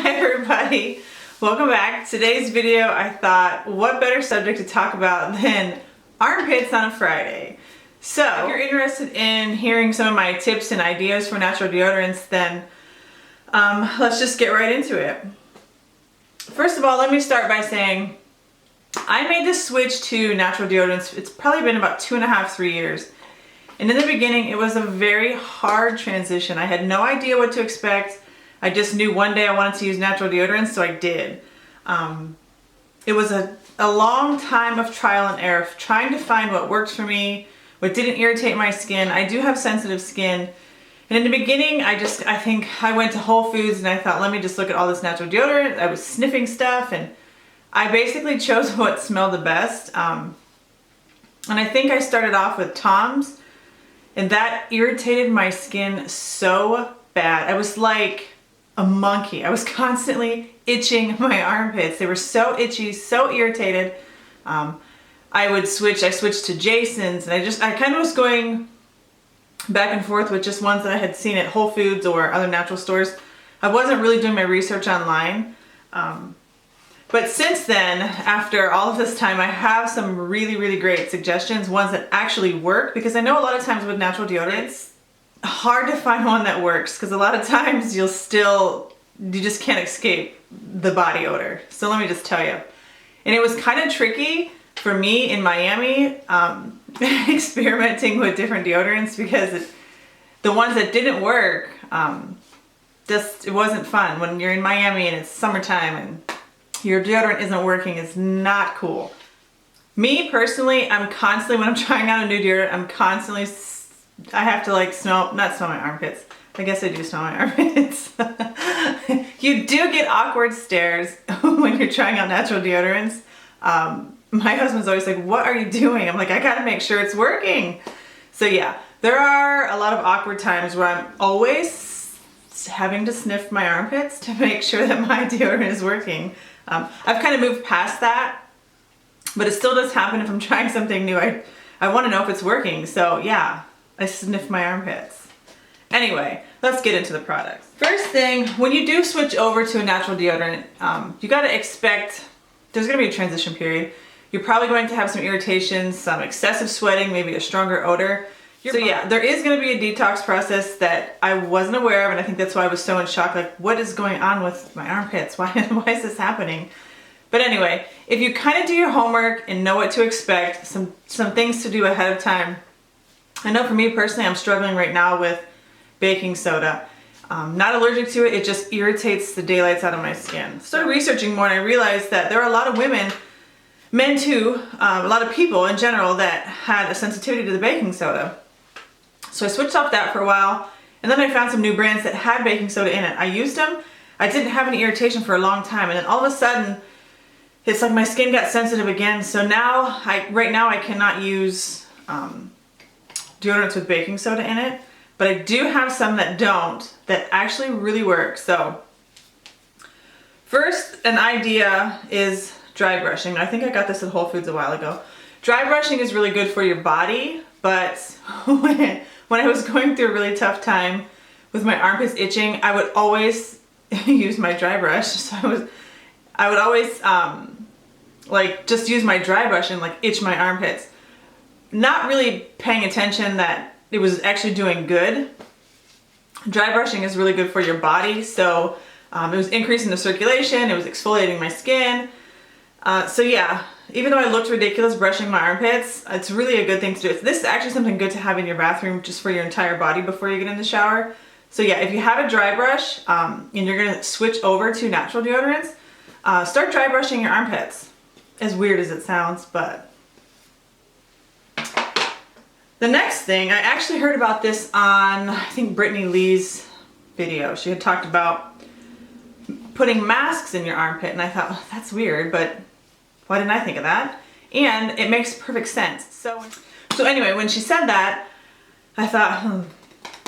Hi everybody, welcome back. Today's video, I thought, what better subject to talk about than armpits on a Friday. So if you're interested in hearing some of my tips and ideas for natural deodorants, then let's just get right into it. First of all, let me start by saying I made this switch to natural deodorants. It's probably been about 2.5, 3 years. And in the beginning, it was a very hard transition. I had no idea what to expect. I just knew one day I wanted to use natural deodorants, so I did. It was a long time of trial and error, trying to find what worked for me, what didn't irritate my skin. I do have sensitive skin. And in the beginning, I think I went to Wholefoods and I thought, let me just look at all this natural deodorant. I was sniffing stuff and I basically chose what smelled the best. And I think I started off with Tom's, and that irritated my skin so bad. I was like a monkey. I was constantly itching my armpits. They were so itchy, so irritated. I switched to Jason's, and I kind of was going back and forth with just ones that I had seen at Whole Foods or other natural stores. I wasn't really doing my research online. But since then, after all of this time, I have some really, really great suggestions, ones that actually work, because I know a lot of times with natural deodorants, it's hard to find one that works, because a lot of times you just can't escape the body odor. So let me just tell you. And it was kind of tricky for me in Miami, experimenting with different deodorants, because the ones that didn't work, it wasn't fun. When you're in Miami and it's summertime and your deodorant isn't working, it's not cool. Me personally, when I'm trying out a new deodorant, I have to not smell my armpits. I guess I do smell my armpits. You do get awkward stares when you're trying out natural deodorants. My husband's always like, what are you doing? I'm like, I gotta make sure it's working. So yeah, there are a lot of awkward times where I'm always having to sniff my armpits to make sure that my deodorant is working. I've kind of moved past that, but it still does happen if I'm trying something new. I want to know if it's working, so yeah, I sniff my armpits. Anyway, let's get into the products. First thing, when you do switch over to a natural deodorant, you got to expect there's going to be a transition period. You're probably going to have some irritation, some excessive sweating, maybe a stronger odor. So yeah, there is going to be a detox process that I wasn't aware of, and I think that's why I was so in shock. Like, what is going on with my armpits? Why is this happening? But anyway, if you kind of do your homework and know what to expect, some things to do ahead of time. I know for me personally, I'm struggling right now with baking soda. Not allergic to it, it just irritates the daylights out of my skin. Started researching more and I realized that there are a lot of women, men too, a lot of people in general that had a sensitivity to the baking soda. So I switched off that for a while, and then I found some new brands that had baking soda in it. I used them, I didn't have any irritation for a long time, and then all of a sudden, it's like my skin got sensitive again. So now, right now I cannot use deodorants with baking soda in it, but I do have some that don't, that actually really work. So first, an idea is dry brushing. I think I got this at Whole Foods a while ago. Dry brushing is really good for your body, but when I was going through a really tough time with my armpits itching, I would always use my dry brush. So I would always just use my dry brush and itch my armpits. Not really paying attention that it was actually doing good. Dry brushing is really good for your body. So it was increasing the circulation, it was exfoliating my skin. So yeah, even though I looked ridiculous brushing my armpits, it's really a good thing to do. This is actually something good to have in your bathroom just for your entire body before you get in the shower. So yeah, if you have a dry brush and you're gonna switch over to natural deodorants, start dry brushing your armpits. As weird as it sounds, but. The next thing, I actually heard about this on, I think, Brittany Lee's video. She had talked about putting masks in your armpit, and I thought, well, that's weird, but why didn't I think of that? And it makes perfect sense. So anyway, when she said that, I thought,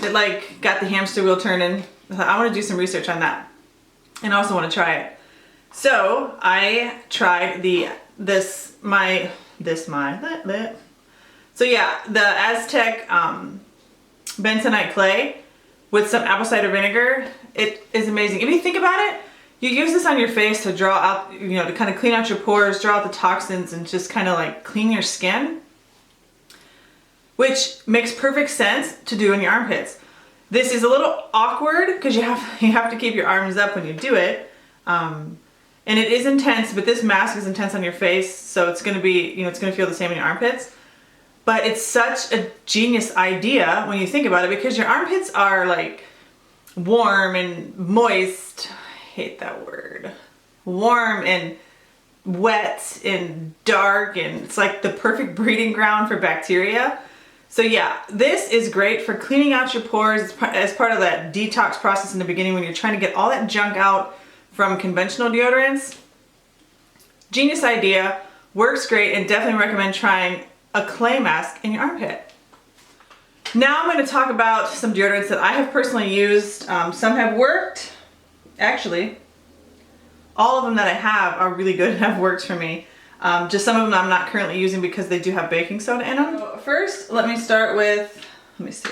it got the hamster wheel turning. I thought, I want to do some research on that. And I also want to try it. So I tried So yeah, the Aztec bentonite clay with some apple cider vinegar. It is amazing. If you think about it, You use this on your face to draw out, you know, to kind of clean out your pores, draw out the toxins, and just kind of like clean your skin, which makes perfect sense to do in your armpits. This is a little awkward because you have to keep your arms up when you do it. And it is intense, but this mask is intense on your face, so it's going to be, you know, it's going to feel the same in your armpits. But it's such a genius idea when you think about it, because your armpits are like warm and moist. I hate that word. Warm and wet and dark, and it's like the perfect breeding ground for bacteria. So yeah, this is great for cleaning out your pores as part of that detox process in the beginning when you're trying to get all that junk out from conventional deodorants. Genius idea, works great, and definitely recommend trying a clay mask in your armpit. Now I'm going to talk about some deodorants that I have personally used. Some have worked. Actually, all of them that I have are really good and have worked for me. Just some of them I'm not currently using because they do have baking soda in them. So first, let me start with, let me see,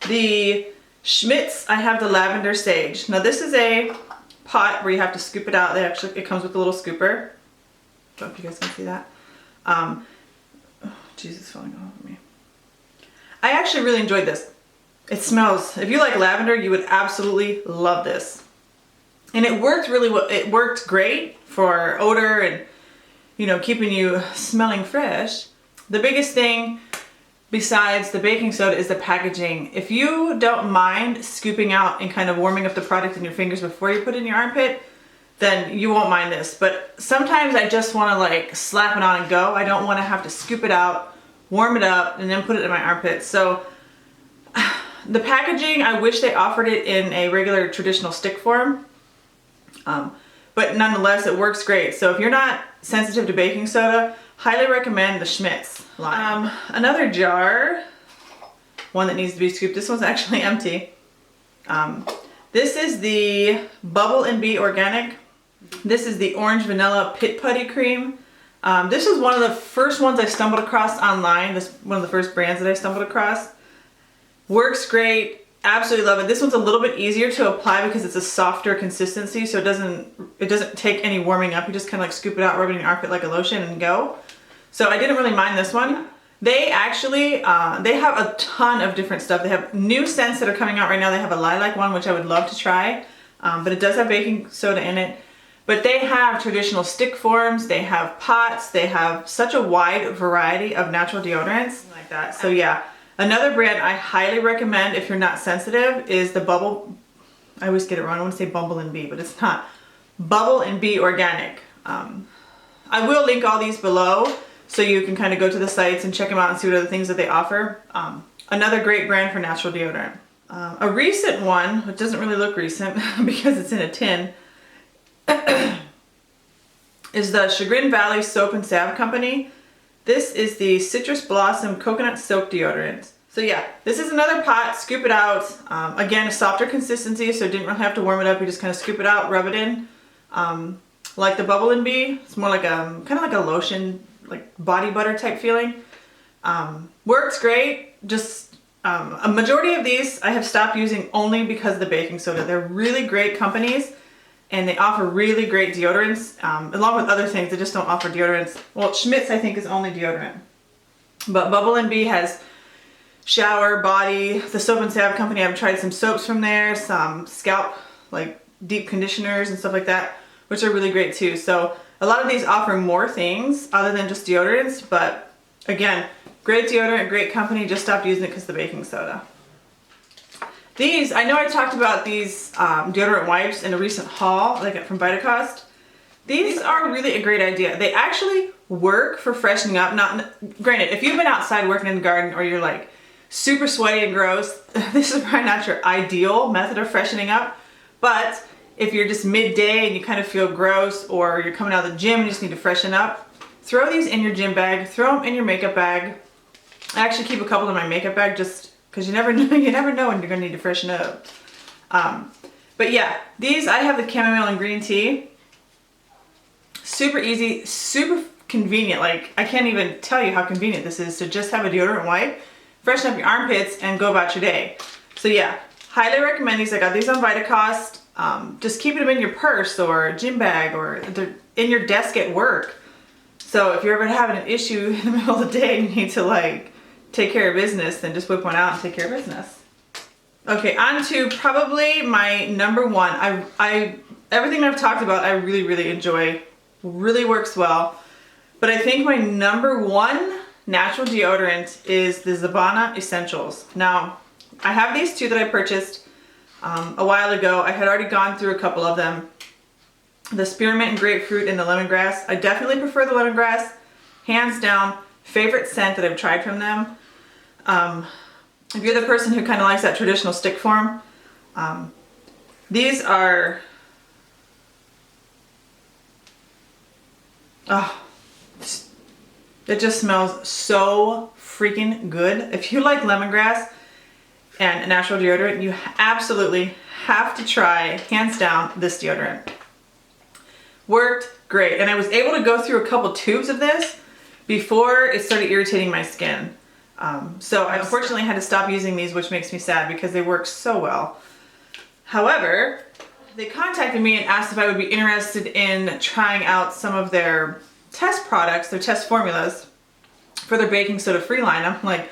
the Schmidt's. I have the lavender sage. Now this is a pot where you have to scoop it out. It comes with a little scooper. I don't know if you guys can see that. Oh, Jesus, falling all over me. I actually really enjoyed this. It smells, if you like lavender, you would absolutely love this. And it worked really well. It worked great for odor and, you know, keeping you smelling fresh. The biggest thing besides the baking soda is the packaging. If you don't mind scooping out and kind of warming up the product in your fingers before you put it in your armpit, then you won't mind this. But sometimes I just want to like slap it on and go. I don't want to have to scoop it out, warm it up, and then put it in my armpit. So the packaging, I wish they offered it in a regular traditional stick form. But nonetheless, it works great. So if you're not sensitive to baking soda, highly recommend the Schmidt's line. Another jar, one that needs to be scooped. This one's actually empty. This is the Bubble and Bee Organic. This is the Orange Vanilla Pit Putty Cream. This was one of the first ones I stumbled across online. This one of the first brands that I stumbled across. Works great. Absolutely love it. This one's a little bit easier to apply because it's a softer consistency, so it doesn't take any warming up. You just kind of like scoop it out, rub it in your armpit like a lotion, and go. So I didn't really mind this one. They actually, they have a ton of different stuff. They have new scents that are coming out right now. They have a lilac one, which I would love to try, but it does have baking soda in it. But they have traditional stick forms, they have pots, they have such a wide variety of natural deodorants like that. So yeah, another brand I highly recommend if you're not sensitive is the Bubble, I always get it wrong, I want to say Bumble and Bee, but it's not. Bubble and Bee Organic. I will link all these below so you can kind of go to the sites and check them out and see what other things that they offer. Another great brand for natural deodorant. A recent one, which doesn't really look recent because it's in a tin, is the Chagrin Valley Soap and Salve Company. This is the Citrus Blossom Coconut Silk Deodorant. So yeah, this is another pot, scoop it out. Again, a softer consistency, so you didn't really have to warm it up. You just kind of scoop it out, rub it in. Like the Bubble and Bee, it's more like a, kind of like a lotion, like body butter type feeling. Works great. Just a majority of these I have stopped using only because of the baking soda. They're really great companies and they offer really great deodorants, along with other things. They just don't offer deodorants. Well, Schmidt's I think is only deodorant, but Bubble and Bee has shower, body. The Soap and Salve Company, I've tried some soaps from there, some scalp like deep conditioners and stuff like that, which are really great too. So a lot of these offer more things other than just deodorants, but again, great deodorant, great company. Just stopped using it because of the baking soda. These, I know I talked about these deodorant wipes in a recent haul that I got from Vitacost. These are really a great idea. They actually work for freshening up. Not, granted, if you've been outside working in the garden or you're like super sweaty and gross, this is probably not your ideal method of freshening up. But if you're just midday and you kind of feel gross, or you're coming out of the gym and you just need to freshen up, throw these in your gym bag, throw them in your makeup bag. I actually keep a couple in my makeup bag just because you never know when you're gonna need to freshen up. But yeah, these, I have the chamomile and green tea. Super easy, super convenient. Like, I can't even tell you how convenient this is to just have a deodorant wipe, freshen up your armpits, and go about your day. So yeah, highly recommend these. I got these on Vitacost. just keeping them in your purse or a gym bag or they're in your desk at work. So if you're ever having an issue in the middle of the day and you need to like take care of business, then just whip one out and take care of business. Okay, on to probably my number one. Everything I've talked about, I really, really enjoy. Really works well. But I think my number one natural deodorant is the Savannah Essentials. Now, I have these two that I purchased a while ago. I had already gone through a couple of them. The spearmint and grapefruit and the lemongrass. I definitely prefer the lemongrass. Hands down, favorite scent that I've tried from them. If you're the person who kind of likes that traditional stick form, these are, oh, it just smells so freaking good. If you like lemongrass and natural deodorant, you absolutely have to try, hands down, this deodorant. Worked great. And I was able to go through a couple tubes of this before it started irritating my skin. So I unfortunately had to stop using these, which makes me sad because they work so well. However, they contacted me and asked if I would be interested in trying out some of their test products, their test formulas for their baking soda free line. I'm like,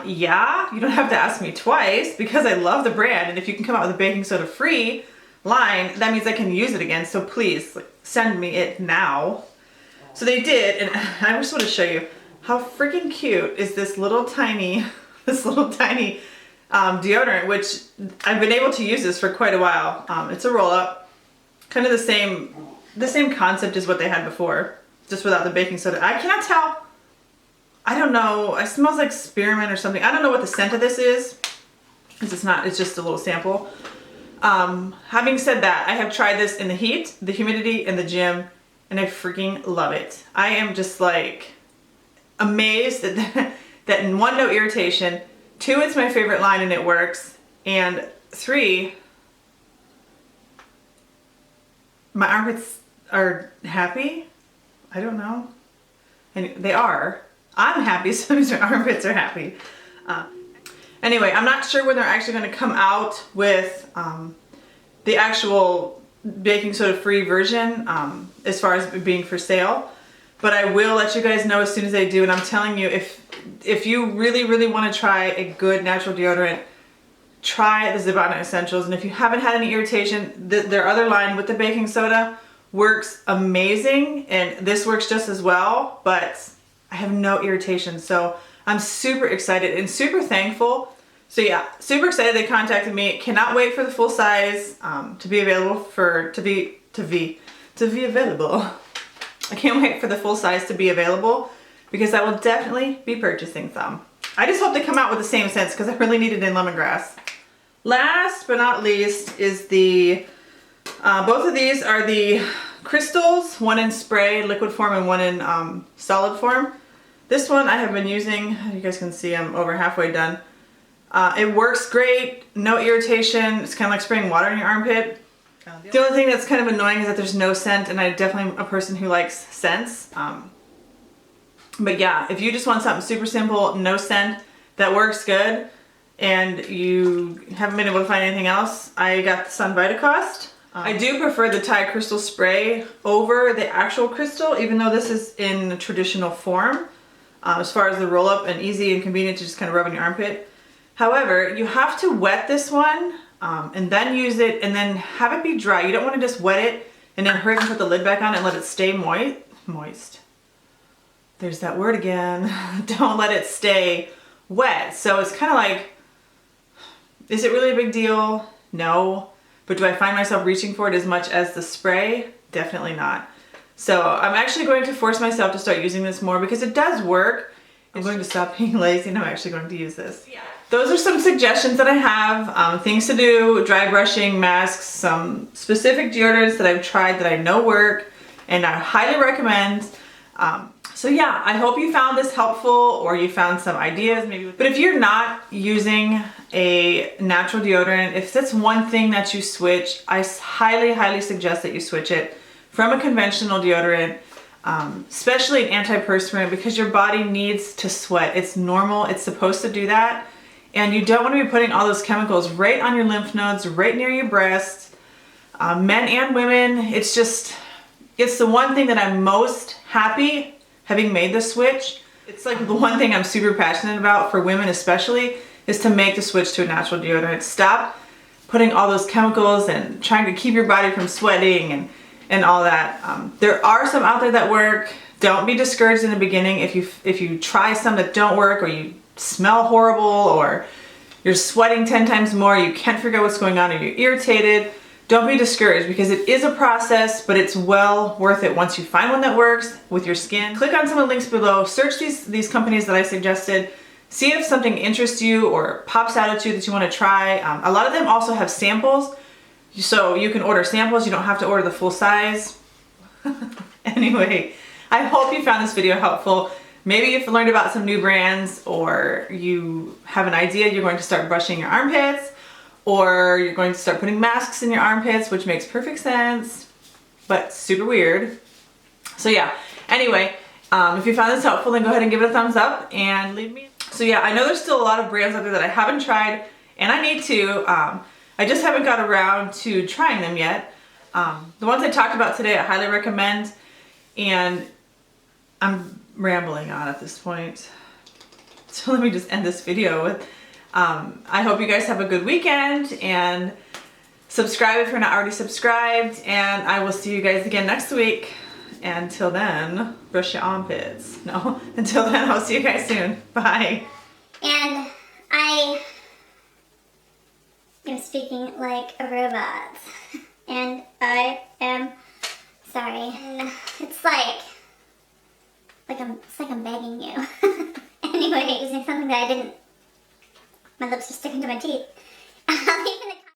yeah, you don't have to ask me twice because I love the brand. And if you can come out with a baking soda free line, that means I can use it again. So please send me it now. So they did. And I just want to show you how freaking cute is this little tiny deodorant, which I've been able to use this for quite a while. It's a roll up, kind of the same concept as what they had before, just without the baking soda. I cannot tell. I don't know. It smells like spearmint or something. I don't know what the scent of this is, because it's just a little sample. Having said that, I have tried this in the heat, the humidity, and the gym, and I freaking love it. I am just like amazed that in one, no irritation, two, it's my favorite line and it works, and three, my armpits are happy. I don't know. And they are. I'm happy, so my armpits are happy. Anyway, I'm not sure when they're actually going to come out with the actual baking soda free version as far as being for sale, but I will let you guys know as soon as they do. And I'm telling you, if you really, really want to try a good natural deodorant, try the Savannah Essentials. And if you haven't had any irritation, their other line with the baking soda works amazing, and this works just as well, but I have no irritation. So I'm super excited and super thankful. So yeah, super excited they contacted me. Cannot wait for the full size to be available to be available. I can't wait for the full size to be available because I will definitely be purchasing some. I just hope they come out with the same scents because I really need it in lemongrass. Last but not least is the, both of these are the crystals, one in spray, liquid form, and one in solid form. This one I have been using, you guys can see I'm over halfway done. It works great, no irritation. It's kind of like spraying water in your armpit. The only thing that's kind of annoying is that there's no scent, and I definitely am a person who likes scents. But yeah, if you just want something super simple, no scent, that works good, and you haven't been able to find anything else, I got the Sun Vitacost. I do prefer the Thai crystal spray over the actual crystal, even though this is in traditional form, as far as the roll up and easy and convenient to just kind of rub in your armpit. However, you have to wet this one and then use it and then have it be dry. You don't want to just wet it and then hurry and put the lid back on and let it stay moist. There's that word again. Don't let it stay wet. So it's kind of like, is it really a big deal? No. But do I find myself reaching for it as much as the spray? Definitely not. So I'm actually going to force myself to start using this more because it does work. I'm going to stop being lazy and I'm actually going to use this. Yeah. Those are some suggestions that I have. Things to do, dry brushing, masks, some specific deodorants that I've tried that I know work and I highly recommend. So yeah, I hope you found this helpful or you found some ideas maybe. But if you're not using a natural deodorant, if that's one thing that you switch, I highly, highly suggest that you switch it from a conventional deodorant, especially an antiperspirant, because your body needs to sweat. It's normal, it's supposed to do that. And you don't want to be putting all those chemicals right on your lymph nodes, right near your breasts. men and women. It's the one thing that I'm most happy having made the switch. It's like the one thing I'm super passionate about for women especially is to make the switch to a natural deodorant. Stop putting all those chemicals and trying to keep your body from sweating and all that. There are some out there that work. Don't be discouraged in the beginning if you try some that don't work, or you smell horrible, or you're sweating 10 times more, you can't figure out what's going on, or you're irritated. Don't be discouraged, because it is a process, but it's well worth it once you find one that works with your skin. Click on some of the links below, search these companies that I suggested, see if something interests you or pops out at you that you want to try. A lot of them also have samples, so you can order samples. You don't have to order the full size. Anyway, I hope you found this video helpful. Maybe you've learned about some new brands, or you have an idea you're going to start brushing your armpits, or you're going to start putting masks in your armpits, which makes perfect sense, but super weird. So yeah, anyway, if you found this helpful, then go ahead and give it a thumbs up and leave me. So yeah, I know there's still a lot of brands out there that I haven't tried, and I need to. I just haven't got around to trying them yet. The ones I talked about today, I highly recommend, and I'm rambling on at this point. So let me just end this video with, I hope you guys have a good weekend, and subscribe if you're not already subscribed, and I will see you guys again next week. Until then, brush your armpits. No, until then, I'll see you guys soon. Bye. And I am speaking like a robot, and I am sorry. It's like I'm begging you. Anyway, using something that I didn't. My lips are sticking to my teeth.